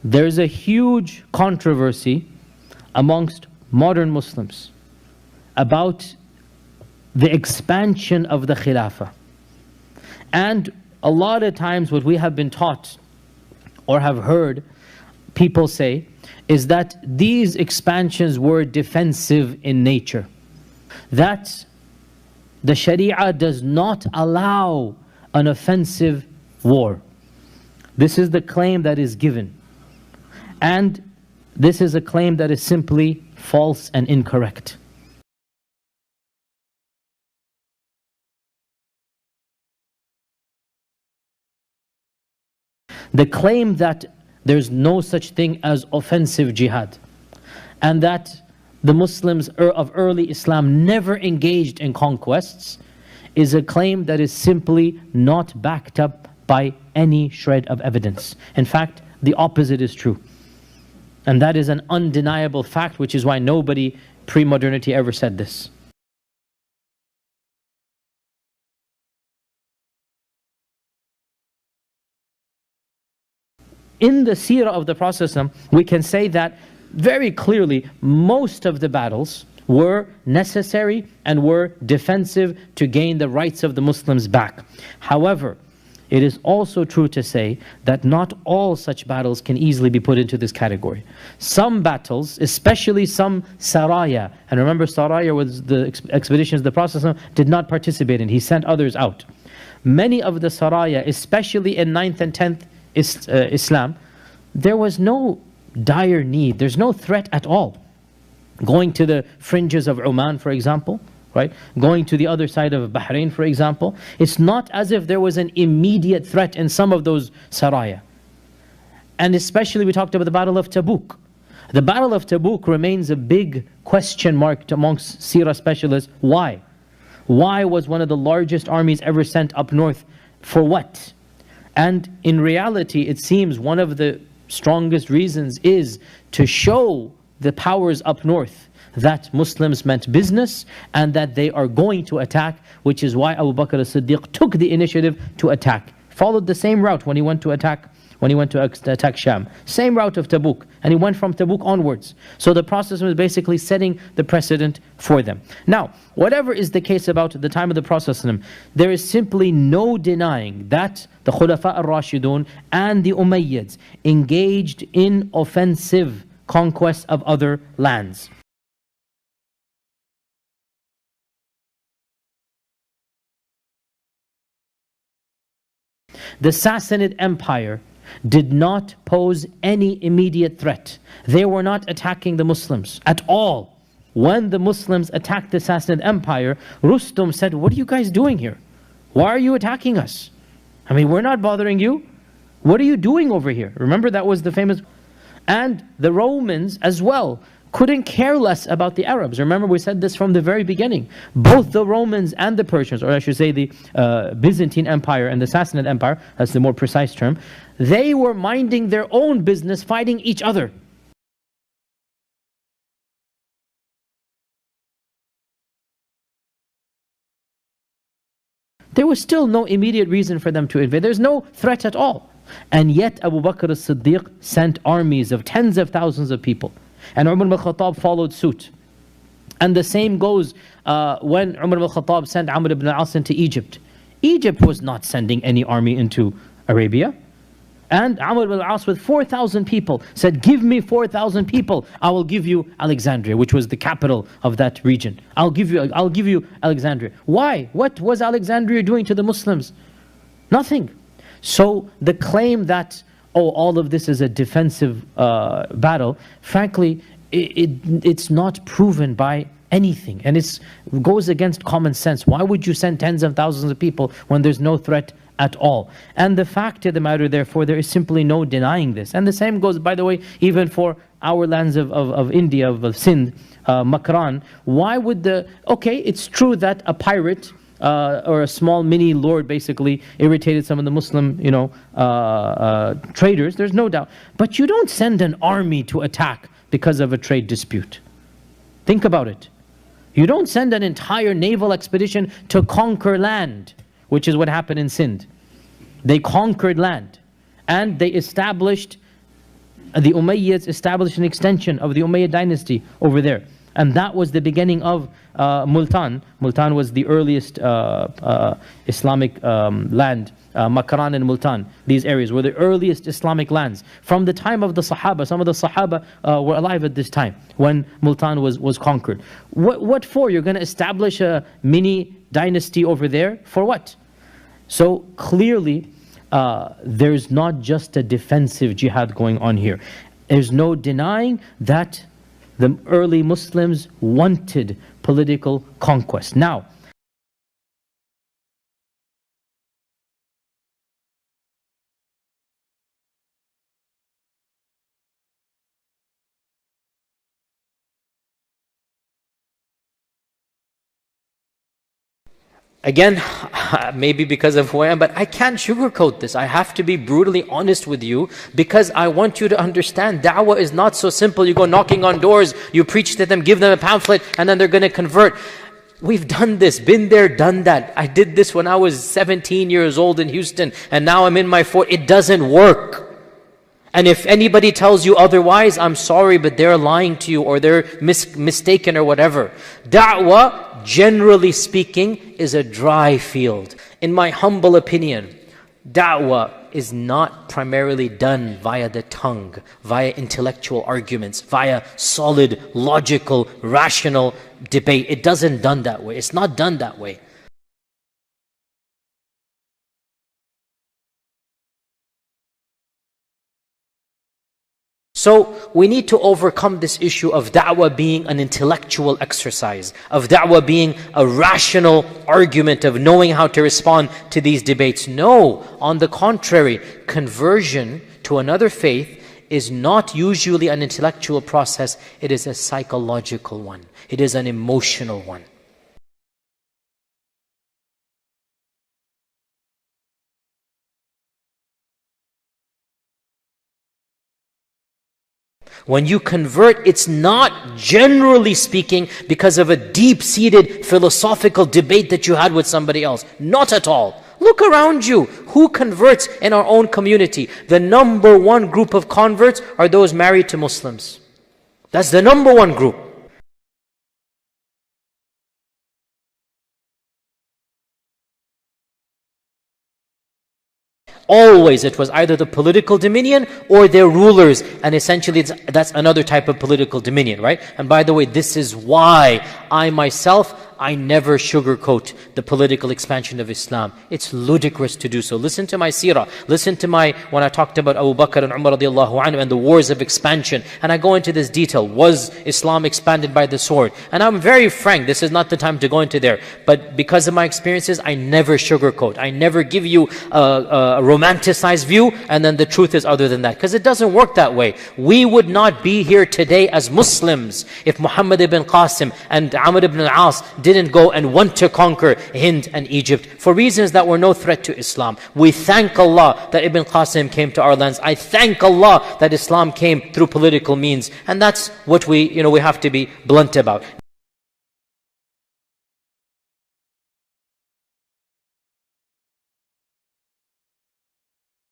there's a huge controversy amongst modern Muslims about the expansion of the Khilafah. And a lot of times what we have been taught or have heard people say is that these expansions were defensive in nature. That the Sharia does not allow an offensive war. This is the claim that is given. And this is a claim that is simply false and incorrect. The claim that there's no such thing as offensive jihad, and that the Muslims of early Islam never engaged in conquests, is a claim that is simply not backed up by any shred of evidence. In fact, the opposite is true. And that is an undeniable fact, which is why nobody pre-modernity ever said this. In the seerah of the Prophet, we can say that very clearly most of the battles were necessary and were defensive to gain the rights of the Muslims back. However, it is also true to say that not all such battles can easily be put into this category. Some battles, especially some saraya, and remember saraya was the expeditions the Prophet did not participate in, he sent others out. Many of the saraya, especially in 9th and 10th Islam, there was no dire need, there's no threat at all. Going to the fringes of Oman, for example, right? Going to the other side of Bahrain, for example, it's not as if there was an immediate threat in some of those saraya. And especially we talked about the Battle of Tabuk. The Battle of Tabuk remains a big question mark amongst seerah specialists. Why? Why was one of the largest armies ever sent up north? For what? And in reality, it seems one of the strongest reasons is to show the powers up north that Muslims meant business and that they are going to attack, which is why Abu Bakr as-Siddiq took the initiative to attack. Followed the same route when he went to attack Sham. Same route of Tabuk, and he went from Tabuk onwards. So the process was basically setting the precedent for them. Now, whatever is the case about the time of the Prophet, there is simply no denying that the Khulafa al-Rashidun and the Umayyads engaged in offensive conquest of other lands. The Sassanid Empire did not pose any immediate threat. They were not attacking the Muslims at all. When the Muslims attacked the Sassanid Empire, Rustum said, "What are you guys doing here? Why are you attacking us? I mean, we're not bothering you. What are you doing over here?" Remember, that was the famous... And the Romans as well couldn't care less about the Arabs. Remember, we said this from the very beginning. Both the Romans and the Persians, or I should say the Byzantine Empire and the Sassanid Empire, that's the more precise term, they were minding their own business, fighting each other. There was still no immediate reason for them to invade. There's no threat at all. And yet Abu Bakr as-Siddiq sent armies of tens of thousands of people. And Umar ibn al-Khattab followed suit. And the same goes when Umar ibn al-Khattab sent Amr ibn al-As into Egypt. Egypt was not sending any army into Arabia. And Amr ibn al-As with 4,000 people said, "Give me 4,000 people, I will give you Alexandria," which was the capital of that region. I'll give you Alexandria. Why? What was Alexandria doing to the Muslims? Nothing. So the claim that, oh, all of this is a defensive battle, frankly, it's not proven by anything. And it goes against common sense. Why would you send tens of thousands of people when there's no threat at all? And the fact of the matter, therefore, there is simply no denying this. And the same goes, by the way, even for our lands of India, of Sindh, Makran. Why would okay, it's true that a pirate or a small mini lord basically irritated some of the Muslim, traders, there's no doubt. But you don't send an army to attack because of a trade dispute. Think about it. You don't send an entire naval expedition to conquer land, which is what happened in Sindh. They conquered land and they established the Umayyads established an extension of the Umayyad dynasty over there. And that was the beginning of Multan. Multan was the earliest Islamic land. Makran and Multan, these areas were the earliest Islamic lands. From the time of the Sahaba, some of the Sahaba were alive at this time when Multan was conquered. What for? You're going to establish a mini dynasty over there? For what? So clearly, there's not just a defensive jihad going on here. There's no denying that the early Muslims wanted political conquest. Now, again, maybe because of who I am, but I can't sugarcoat this. I have to be brutally honest with you because I want you to understand da'wah is not so simple. You go knocking on doors, you preach to them, give them a pamphlet, and then they're going to convert. We've done this, been there, done that. I did this when I was 17 years old in Houston, and now I'm in my 40s. It doesn't work. And if anybody tells you otherwise, I'm sorry, but they're lying to you or they're mistaken or whatever. Da'wah, generally speaking, is a dry field. In my humble opinion, da'wah is not primarily done via the tongue, via intellectual arguments, via solid, logical, rational debate. It doesn't done that way. It's not done that way. So we need to overcome this issue of da'wah being an intellectual exercise, of da'wah being a rational argument, of knowing how to respond to these debates. No, on the contrary, conversion to another faith is not usually an intellectual process, it is a psychological one. It is an emotional one. When you convert, it's not, generally speaking, because of a deep-seated philosophical debate that you had with somebody else. Not at all. Look around you. Who converts in our own community? The number one group of converts are those married to Muslims. That's the number one group. Always it was either the political dominion or their rulers, and essentially that's another type of political dominion, right? And by the way, this is why I myself, I never sugarcoat the political expansion of Islam. It's ludicrous to do so. Listen to my seerah. Listen to when I talked about Abu Bakr and Umar radiallahu anhu and the wars of expansion. And I go into this detail. Was Islam expanded by the sword? And I'm very frank. This is not the time to go into there. But because of my experiences, I never sugarcoat. I never give you a romanticized view and then the truth is other than that. Because it doesn't work that way. We would not be here today as Muslims if Muhammad ibn Qasim and Amr ibn al-As didn't go and want to conquer Hind and Egypt for reasons that were no threat to Islam. We thank Allah that Ibn Qasim came to our lands. I thank Allah that Islam came through political means. And that's what we have to be blunt about.